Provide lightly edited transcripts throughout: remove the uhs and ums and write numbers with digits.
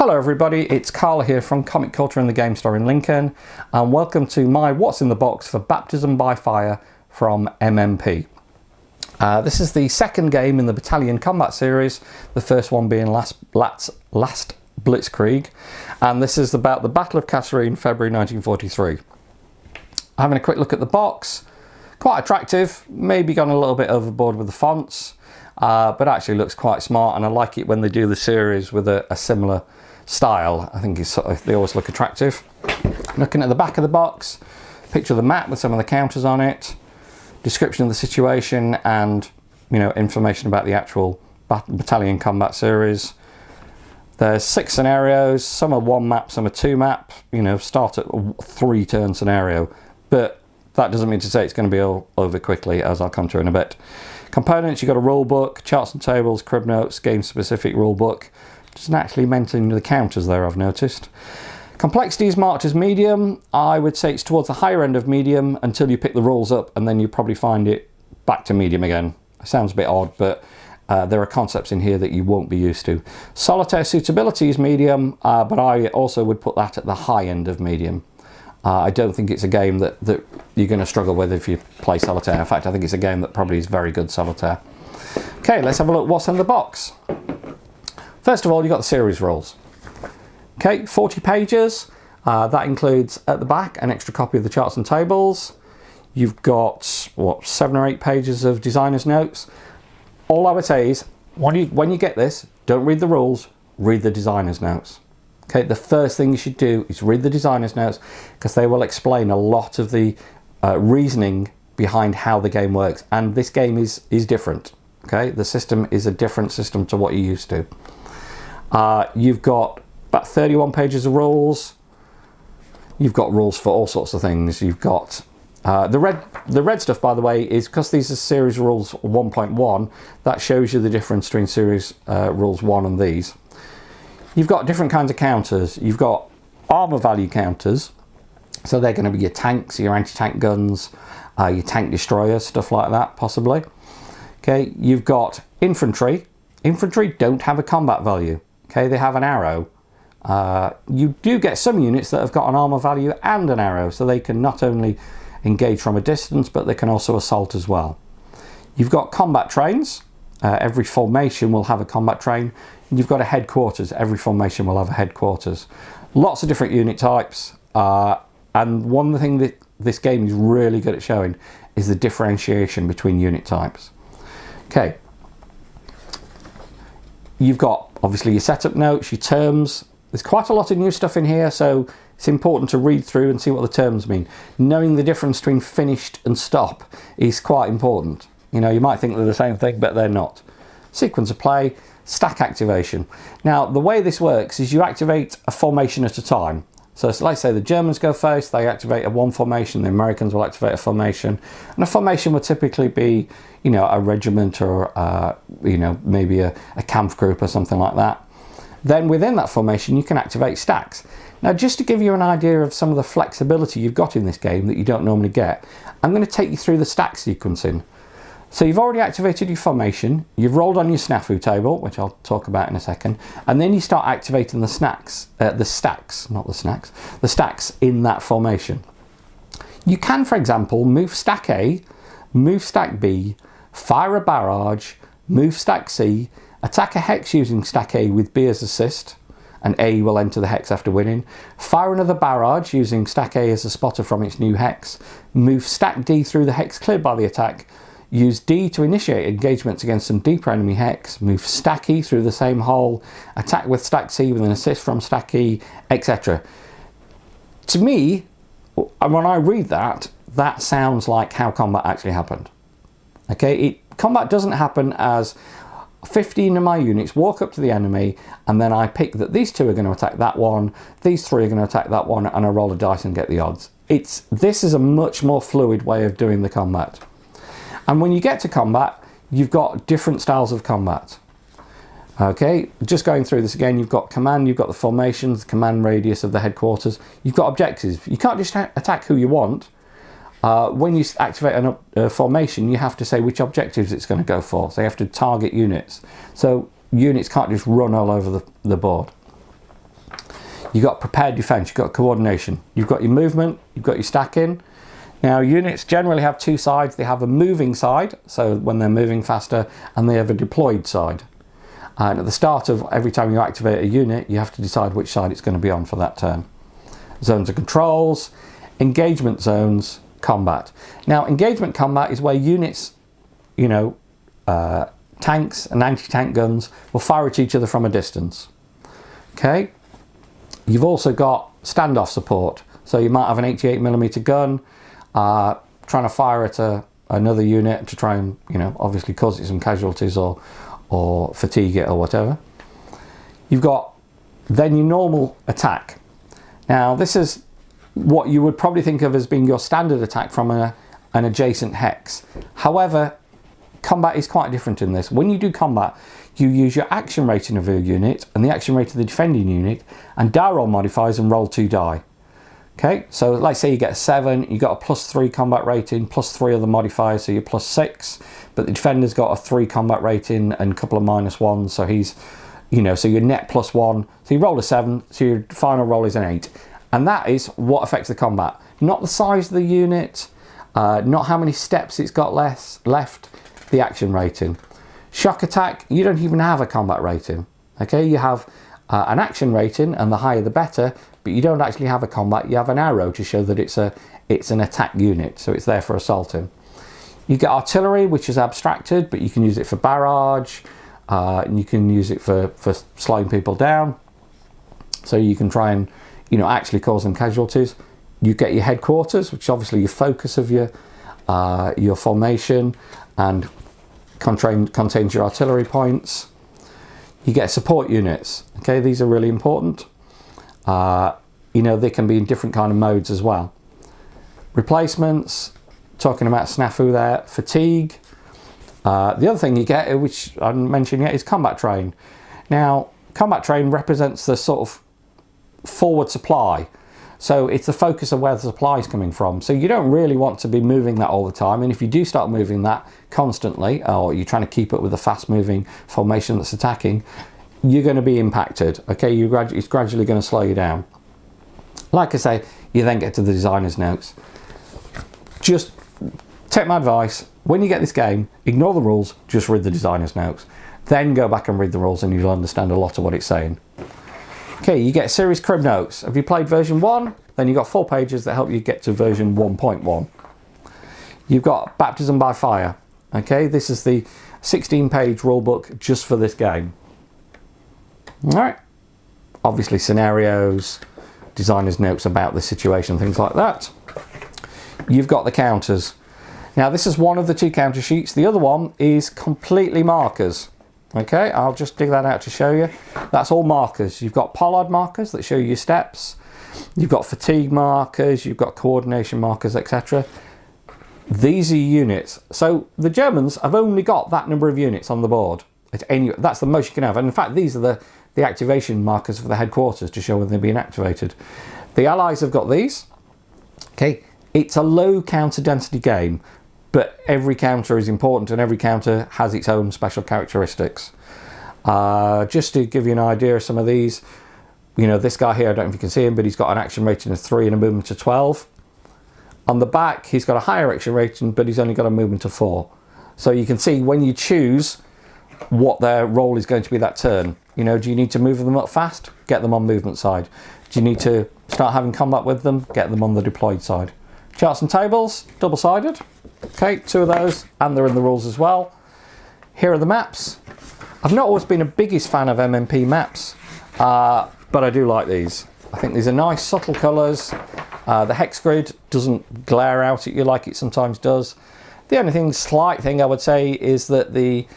Hello everybody, it's Carl here from Comic Culture and the Game Store in Lincoln, and welcome to my What's in the Box for Baptism by Fire from MMP. This is the second game in the Battalion Combat series, the first one being last Blitzkrieg, and this is about the Battle of Kasserine, February 1943. Having a quick look at the box, quite attractive, maybe gone a little bit overboard with the fonts, but actually looks quite smart, and I like it when they do the series with a similar style. I think it's they always look attractive. Looking at the back of the box, picture of the map with some of the counters on it, description of the situation, and information about the actual Battalion Combat series. There's 6 scenarios, some are 1 map, some are 2 map, start at a 3-turn scenario, but that doesn't mean to say it's going to be all over quickly, as I'll come to in a bit. Components, you've got a rule book, charts and tables, crib notes, game specific rule book. Doesn't actually mention the counters there, I've noticed. Complexity is marked as medium. I would say it's towards the higher end of medium until you pick the rules up, and then you probably find it back to medium again. It sounds a bit odd, but there are concepts in here that you won't be used to. Solitaire suitability is medium, but I also would put that at the high end of medium. I don't think it's a game that you're going to struggle with if you play solitaire. In fact, I think it's a game that probably is very good solitaire. Okay, let's have a look what's in the box. First of all, you've got the series rules. Okay, 40 pages. That includes, at the back, an extra copy of the charts and tables. You've got, 7 or 8 pages of designer's notes. All I would say is, when you get this, don't read the rules, read the designer's notes. Okay, the first thing you should do is read the designer's notes, because they will explain a lot of the reasoning behind how the game works. And this game is different. Okay, the system is a different system to what you're used to. You've got about 31 pages of rules. You've got rules for all sorts of things. You've got the red stuff, by the way, is because these are series rules 1.1. That shows you the difference between series rules 1 and these. You've got different kinds of counters. You've got armor value counters, so they're going to be your tanks, your anti-tank guns, your tank destroyers, stuff like that, possibly. Okay, you've got infantry. Infantry don't have a combat value. Okay, they have an arrow. You do get some units that have got an armor value and an arrow, so they can not only engage from a distance, but they can also assault as well. You've got combat trains. Every formation will have a combat train. And you've got a headquarters. Every formation will have a headquarters. Lots of different unit types. And one thing that this game is really good at showing is the differentiation between unit types. Okay. You've got obviously your setup notes, your terms. There's quite a lot of new stuff in here, so it's important to read through and see what the terms mean. Knowing the difference between finished and stop is quite important. You might think they're the same thing, but they're not. Sequence of play, stack activation. Now, the way this works is you activate a formation at a time. So let's say the Germans go first, they activate a 1 formation, the Americans will activate a formation. And a formation would typically be, a regiment or, maybe a camp group or something like that. Then within that formation, you can activate stacks. Now, just to give you an idea of some of the flexibility you've got in this game that you don't normally get, I'm going to take you through the stack sequencing. So you've already activated your formation, you've rolled on your snafu table, which I'll talk about in a second, and then you start activating the stacks in that formation. You can, for example, move stack A, move stack B, fire a barrage, move stack C, attack a hex using stack A with B as assist, and A will enter the hex after winning, fire another barrage using stack A as a spotter from its new hex, move stack D through the hex cleared by the attack, use D to initiate engagements against some deeper enemy hex, move stack E through the same hole, attack with stack C with an assist from stack E, etc. To me, when I read that, that sounds like how combat actually happened. Okay, combat doesn't happen as 15 of my units walk up to the enemy, and then I pick that these 2 are going to attack that one, these 3 are going to attack that one, and I roll a dice and get the odds. This is a much more fluid way of doing the combat. And when you get to combat, you've got different styles of combat. Okay, just going through this again, you've got command, you've got the formations, the command radius of the headquarters, you've got objectives. You can't just attack who you want. When you activate a formation, you have to say which objectives it's going to go for. So you have to target units. So units can't just run all over the board. You've got prepared defense, you've got coordination, you've got your movement, you've got your stacking. Now, units generally have two sides. They have a moving side, so when they're moving faster, and they have a deployed side. And at the start of every time you activate a unit, you have to decide which side it's going to be on for that turn. Zones of controls, engagement zones, combat. Now, engagement combat is where units, you know, tanks and anti-tank guns will fire at each other from a distance. Okay. You've also got standoff support. So you might have an 88mm gun trying to fire at another unit to try and, you know, obviously cause it some casualties or fatigue it or whatever. You've got then your normal attack. Now, this is what you would probably think of as being your standard attack from an adjacent hex. However, combat is quite different in this. When you do combat, you use your action rating of your unit and the action rate of the defending unit and die roll modifiers and roll 2 die. Okay, so let's say you get a 7, you got a +3 combat rating, +3 other modifiers, so you're +6, but the defender's got a 3 combat rating and a couple of -1s, so he's, you know, so your net +1, so you roll a 7, so your final roll is an 8. And that is what affects the combat. Not the size of the unit, not how many steps it's got left, the action rating. Shock attack, you don't even have a combat rating. Okay, you have an action rating, and the higher the better, but you don't actually have a combat. You have an arrow to show that it's an attack unit, so it's there for assaulting. You get artillery, which is abstracted, but you can use it for barrage, and you can use it for slowing people down. So you can try and, you know, actually cause them casualties. You get your headquarters, which is obviously your focus of your formation, and contains your artillery points. You get support units. Okay, these are really important. You know, they can be in different kind of modes as well. Replacements, talking about snafu there. Fatigue. The other thing you get, which I didn't mention yet, is combat train. Now, combat train represents the sort of forward supply. So it's the focus of where the supply is coming from. So you don't really want to be moving that all the time. And if you do start moving that constantly, or you're trying to keep up with a fast moving formation that's attacking, you're going to be impacted. Okay, it's gradually going to slow you down. Like I say, you then get to the designer's notes. Just take my advice. When you get this game, ignore the rules, just read the designer's notes. Then go back and read the rules and you'll understand a lot of what it's saying. Okay, you get series crib notes. Have you played version 1? Then you've got 4 pages that help you get to version 1.1. You've got Baptism by Fire. Okay, this is the 16-page rulebook just for this game. All right. Obviously scenarios, designer's notes about the situation, things like that. You've got the counters. Now this is one of the 2 counter sheets. The other one is completely markers. Okay, I'll just dig that out to show you. That's all markers. You've got pollard markers that show you your steps. You've got fatigue markers, you've got coordination markers, etc. These are your units. So the Germans have only got that number of units on the board. That's the most you can have. And in fact, these are the activation markers for the headquarters to show when they're being activated. The Allies have got these. Okay, it's a low counter density game, but every counter is important and every counter has its own special characteristics. Just to give you an idea of some of these, you know, this guy here, I don't know if you can see him, but he's got an action rating of 3 and a movement of 12. On the back, he's got a higher action rating, but he's only got a movement of 4. So you can see when you choose what their role is going to be that turn. You know, do you need to move them up fast? Get them on movement side. Do you need to start having combat with them? Get them on the deployed side. Charts and tables, double-sided. Okay, 2 of those, and they're in the rules as well. Here are the maps. I've not always been a biggest fan of MMP maps, but I do like these. I think these are nice, subtle colours. The hex grid doesn't glare out at you like it sometimes does. The only slight thing I would say is that the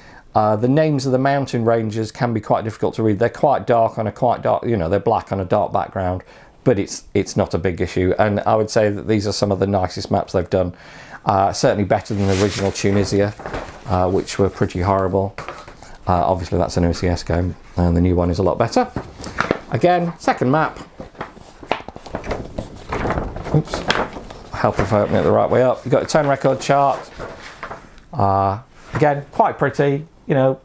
names of the mountain ranges can be quite difficult to read. They're quite dark on a quite dark, you know, they're black on a dark background, but it's not a big issue. And I would say that these are some of the nicest maps they've done. Certainly better than the original Tunisia, which were pretty horrible. Obviously that's an OCS game, and the new one is a lot better. Again, second map. Oops. Help if I open it the right way up. You've got a turn record chart. Again, quite pretty. You know,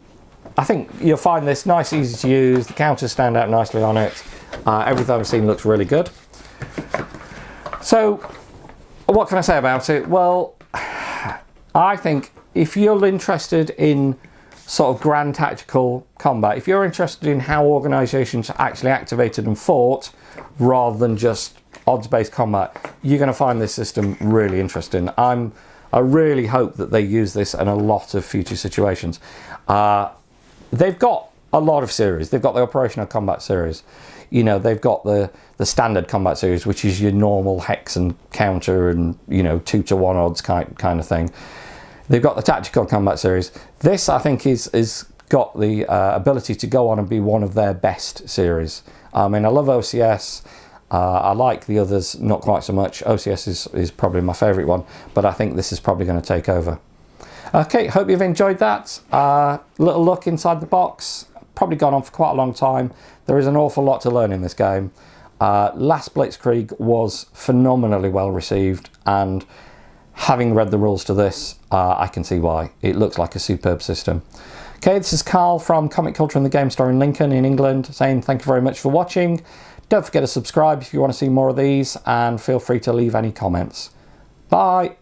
I think you'll find this nice, easy to use. The counters stand out nicely on it. Everything I've seen looks really good. So, what can I say about it? Well, I think if you're interested in sort of grand tactical combat, if you're interested in how organisations actually activated and fought rather than just odds-based combat, you're going to find this system really interesting. I really hope that they use this in a lot of future situations. They've got a lot of series. They've got the operational combat series. You know, they've got the standard combat series, which is your normal hex and counter and, you know, 2-to-1 odds kind of thing. They've got the tactical combat series. This, I think, is got the ability to go on and be one of their best series. I mean, I love OCS. I like the others, not quite so much. OCS is probably my favourite one, but I think this is probably going to take over. Okay, hope you've enjoyed that. Little look inside the box. Probably gone on for quite a long time. There is an awful lot to learn in this game. Last Blitzkrieg was phenomenally well received, and having read the rules to this, I can see why. It looks like a superb system. Okay, this is Carl from Comic Culture and the Game Store in Lincoln in England, saying thank you very much for watching. Don't forget to subscribe if you want to see more of these, and feel free to leave any comments. Bye!